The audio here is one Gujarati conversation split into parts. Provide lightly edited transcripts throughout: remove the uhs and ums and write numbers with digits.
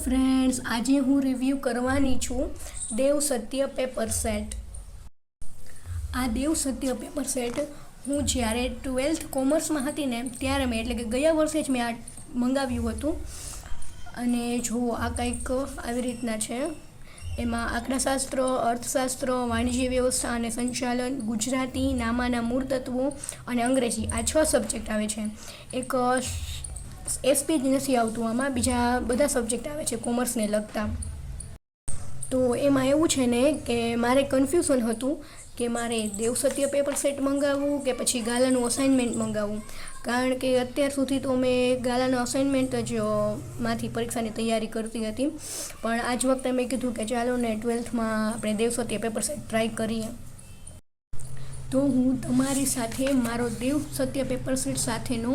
ફ્રેન્ડ્સ, આજે હું રિવ્યૂ કરવાની છું દેવ સત્ય પેપર સેટ. આ દેવ સત્ય પેપર સેટ હું જ્યારે 12th કોમર્સમાં હતી ને ત્યારે મેં એટલે કે ગયા વર્ષે જ મેં આ મંગાવ્યું હતું. અને જો આ કંઈક આવી રીતના છે. એમાં આંકડાશાસ્ત્ર, અર્થશાસ્ત્ર, વાણિજ્ય વ્યવસ્થા અને સંચાલન, ગુજરાતી, નામાના મૂળ તત્વો અને અંગ્રેજી આ 6 સબ્જેક્ટ આવે છે. એક એસપી જ નથી આવતું, આમાં બીજા બધા સબ્જેક્ટ આવે છે કોમર્સને લગતા. તો એમાં એવું છે ને કે મારે કન્ફ્યુઝન હતું કે મારે દેવ સત્ય પેપર સેટ મંગાવવું કે પછી ગાલાનું અસાઇનમેન્ટ મંગાવવું. કારણ કે અત્યાર સુધી તો મેં ગાલાના અસાઇનમેન્ટ જ માંથી પરીક્ષાની તૈયારી કરતી હતી, પણ આજ વખતે મેં કીધું કે ચાલો ને 12થમાં આપણે દેવ સત્ય પેપર સેટ ટ્રાય કરીએ. તો હું તમારી સાથે મારો દેવ સત્ય પેપર સેટ સાથેનો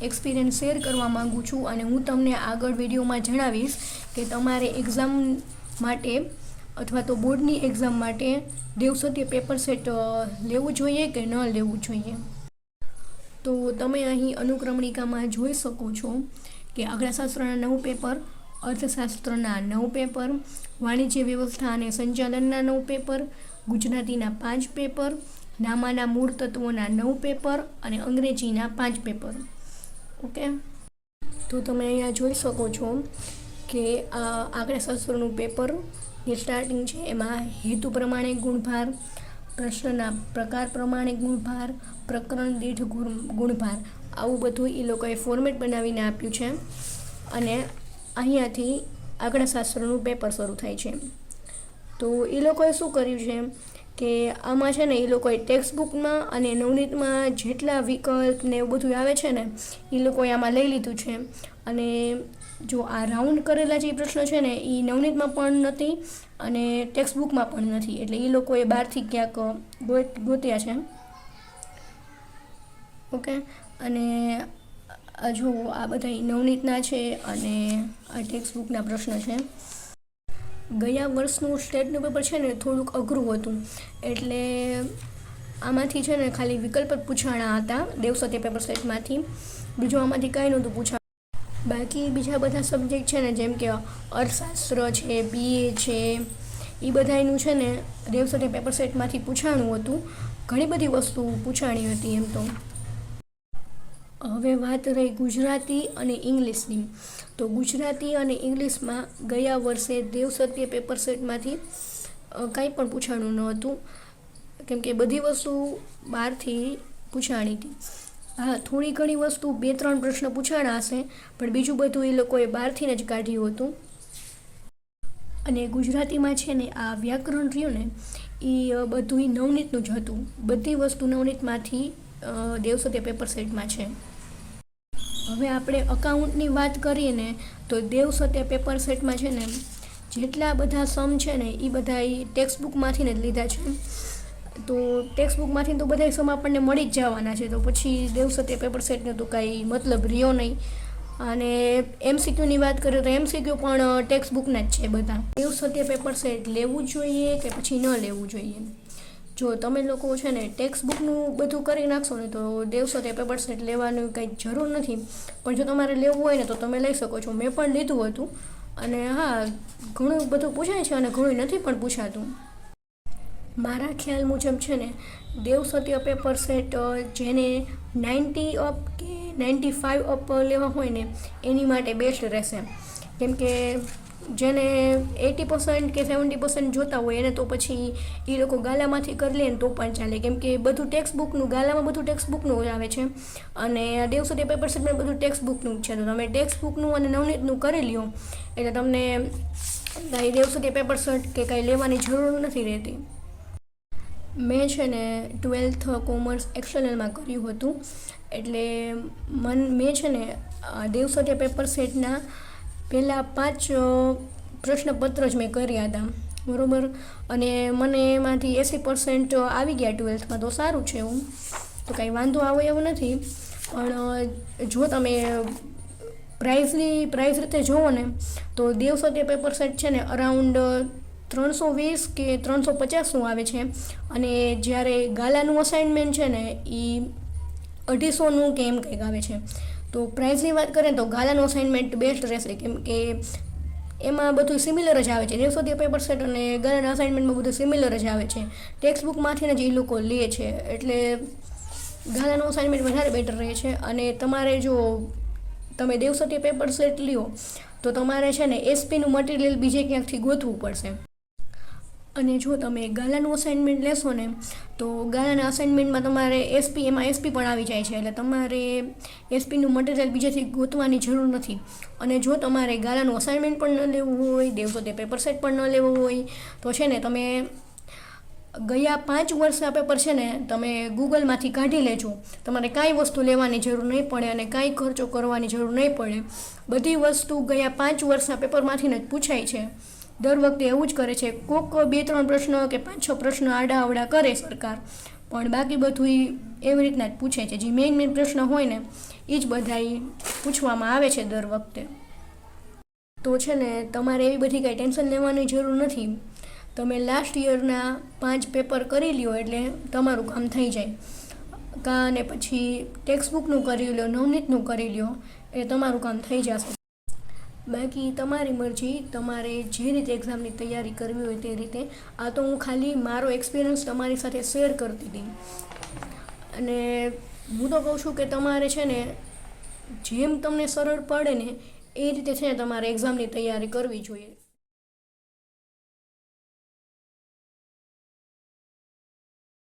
એક્સપિરિયન્સ શેર કરવા માગું છું અને હું તમને આગળ વિડીયોમાં જણાવીશ કે તમારે એક્ઝામ માટે અથવા તો બોર્ડની એક્ઝામ માટે દેવ સત્ય પેપર સેટ લેવું જોઈએ કે ન લેવું જોઈએ. તો તમે અહીં અનુક્રમણિકામાં જોઈ શકો છો કે આંકડાશાસ્ત્રના 9 પેપર, અર્થશાસ્ત્રના 9 પેપર, વાણિજ્ય વ્યવસ્થા અને સંચાલનના 9 પેપર, ગુજરાતીના 5 પેપર, નામાના મૂળ તત્વોના 9 પેપર અને અંગ્રેજીના 5 પેપર. ઓકે, તો તમે અહીંયા જોઈ શકો છો કે આ આંકડાશાસ્ત્રનું પેપર જે સ્ટાર્ટિંગ છે એમાં હેતુ પ્રમાણે ગુણભાર, પ્રશ્નના પ્રકાર પ્રમાણે ગુણભાર, પ્રકરણ દીઠ ગુણભાર, આવું બધું એ લોકોએ ફોર્મેટ બનાવીને આપ્યું છે. અને અહીંયાથી આંકડાશાસ્ત્રનું પેપર શરૂ થાય છે. તો એ લોકોએ શું કર્યું છે કે આમાં છે ને એ લોકોએ ટેક્સ્ટ બુકમાં અને નવનીતમાં જેટલા વિકલ્પ ને એવું બધું આવે છે ને એ લોકોએ આમાં લઈ લીધું છે. અને જો આ રાઉન્ડ કરેલા જે પ્રશ્નો છે ને એ નવનીતમાં પણ નથી અને ટેક્સ્ટ બુકમાં પણ નથી, એટલે એ લોકોએ બહારથી ક્યાંક ગોત્યા છે. ઓકે, અને જો આ બધા નવનીતના છે અને આ ટેક્સ્ટ બુકના પ્રશ્નો છે. ગયા વર્ષનું સ્ટેટનું પેપર છે ને થોડુંક અઘરું હતું, એટલે આમાંથી છે ને ખાલી વિકલ્પ જ પૂછાણા હતા દેવ સત્ય પેપર સેટમાંથી. બીજું આમાંથી કાંઈ નહોતું પૂછાયું. બાકી બીજા બધા સબ્જેક્ટ છે ને જેમ કે અર્થશાસ્ત્ર છે, BA છે, એ બધાનું છે ને દેવ સત્ય પેપર સેટમાંથી પૂછાણું હતું. ઘણી બધી વસ્તુ પૂછાણી હતી એમ તો. હવે વાત રહી ગુજરાતી અને ઇંગ્લિશની. તો ગુજરાતી અને ઇંગ્લિશમાં ગયા વર્ષે દેવ સત્ય પેપર સેટમાંથી કાંઈ પણ પૂછાણું ન હતું, કેમ કે બધી વસ્તુ બહારથી પૂછાણી હતી. હા, થોડી ઘણી વસ્તુ 2-3 પ્રશ્ન પૂછાણા હશે, પણ બીજું બધું એ લોકોએ બહારથી જ કાઢ્યું હતું. અને ગુજરાતીમાં છે ને આ વ્યાકરણ રહ્યું ને એ બધું નવનીતનું જ હતું. બધી વસ્તુ નવનીતમાંથી દેવ સત્ય પેપર સેટમાં છે. હવે આપણે અકાઉન્ટની વાત કરીએ ને તો દેવ સત્ય પેપર સેટમાં છે ને જેટલા બધા સમ છે ને એ બધા ટેક્સ્ટ બુકમાંથી જ લીધા છે. તો ટેક્સ્ટ બુકમાંથી તો બધા સમ આપણને મળી જ જવાના છે, તો પછી દેવ સત્ય પેપર સેટનો તો કાંઈ મતલબ રહ્યો નહીં. અને MCQની વાત કરીએ તો MCQ પણ ટેક્સ્ટ બુકના જ છે બધા. દેવ સત્ય પેપર સેટ લેવું જોઈએ કે પછી ન લેવું જોઈએ? જો તમે લોકો છે ને ટેક્સ્ટ બુકનું બધું કરી નાખશો ને તો દેવ સત્ય પેપર સેટ લેવાની કંઈ જરૂર નથી. પણ જો તમારે લેવું હોય ને તો તમે લઈ શકો છો. મેં પણ લીધું હતું અને હા, ઘણું બધું પૂછાય છે અને ઘણું નથી પણ પૂછાતું. મારા ખ્યાલ મુજબ છે ને દેવ સત્ય પેપર સેટ જેને 90 અપ કે 95 અપ લેવા હોય ને એની માટે બેસ્ટ રહેશે. કેમ કે જેને 80% કે 70% જોતા હોય એને તો પછી એ લોકો ગાલામાંથી કરી લે ને તો પણ ચાલે, કેમ કે બધું ટેક્સ્ટ બુકનું, ગાલામાં બધું ટેક્સ્ટ બુકનું આવે છે અને દેવ સત્ય પેપર સેટમાં બધું ટેક્સ્ટ બુકનું છે. તો તમે ટેક્સ્ટ બુકનું અને નવનીતનું કરી લ્યો એટલે તમને કાંઈ દેવ સત્ય પેપર સેટ કે કાંઈ લેવાની જરૂર નથી રહેતી. મેં છે ને 12th કોમર્સ એક્સટર્નલમાં કર્યું હતું, એટલે મેં છે ને દેવ સત્ય પેપર સેટના પહેલાં 5 પ્રશ્નપત્ર જ મેં કર્યા હતા, બરાબર. અને મને એમાંથી 80% આવી ગયા 12થમાં, તો સારું છે. એવું તો કાંઈ વાંધો આવે એવું નથી. પણ જો તમે પ્રાઇઝ રીતે જુઓ ને તો દેવ સત્ય પેપર સેટ છે ને અરાઉન્ડ 320 કે 350નું આવે છે. અને જ્યારે ગાલાનું અસાઇનમેન્ટ છે ને એ 250નું કે એમ કંઈક આવે છે. તો પ્રાઇઝની વાત કરીએ તો ગાલાનું અસાઇનમેન્ટ બેસ્ટ રહેશે, કેમ કે એમાં બધું સિમિલર જ આવે છે. 930 પેપર સેટ અને ગાલાના અસાઇનમેન્ટમાં બધું સિમિલર જ આવે છે. ટેક્સ્ટ બુકમાંથી જ એ લોકો લે છે, એટલે ગાલાનું અસાઇનમેન્ટ વધારે બેટર રહે છે. અને તમારે જો તમે 930 પેપર સેટ લ્યો તો તમારે છે ને એસપીનું મટીરિયલ બીજે ક્યાંકથી ગોતવું પડશે. અને જો તમે ગાલાનું અસાઇનમેન્ટ લેશો ને તો ગાલાના અસાઇનમેન્ટમાં તમારે એમાં એસપી પણ આવી જાય છે, એટલે તમારે એસપીનું મટીરિયલ બીજેથી ગોતવાની જરૂર નથી. અને જો તમારે ગાલાનું અસાઇનમેન્ટ પણ ન લેવું હોય, 930 પેપર સેટ પણ ન લેવું હોય તો છે ને તમે ગયા 5 વર્ષના પેપર છે ને તમે ગૂગલમાંથી કાઢી લેજો. તમારે કાંઈ વસ્તુ લેવાની જરૂર નહીં પડે અને કાંઈ ખર્ચો કરવાની જરૂર નહીં પડે. બધી વસ્તુ ગયા 5 વર્ષના પેપરમાંથી જ પૂછાય છે. દર વખતે એવું જ કરે છે. કોક 2-3 પ્રશ્ન કે 5-6 પ્રશ્ન આડા અવડા કરે સરકાર, પણ બાકી બધું એવી રીતના જ પૂછે છે. જે મેઇન પ્રશ્ન હોય ને એ જ બધાય પૂછવામાં આવે છે દર વખતે. તો છે ને તમારે એવી બધી કાંઈ ટેન્શન લેવાની જરૂર નથી. તમે લાસ્ટ યરના 5 પેપર કરી લ્યો એટલે તમારું કામ થઈ જાય. અને પછી ટેક્સ્ટ બુકનું કરી લો, નવનીતનું કરી લ્યો, એ તમારું કામ થઈ જશે. બાકી તમારી મરજી, તમારે જે રીતે એક્ઝામની તૈયારી કરવી હોય તે રીતે. આ તો હું ખાલી મારો એક્સપિરિયન્સ તમારી સાથે શેર કરતી હતી. અને હું તો કહું છું કે તમારે છે ને જેમ તમને સરળ પડે ને એ રીતે છે ને તમારે એક્ઝામની તૈયારી કરવી જોઈએ.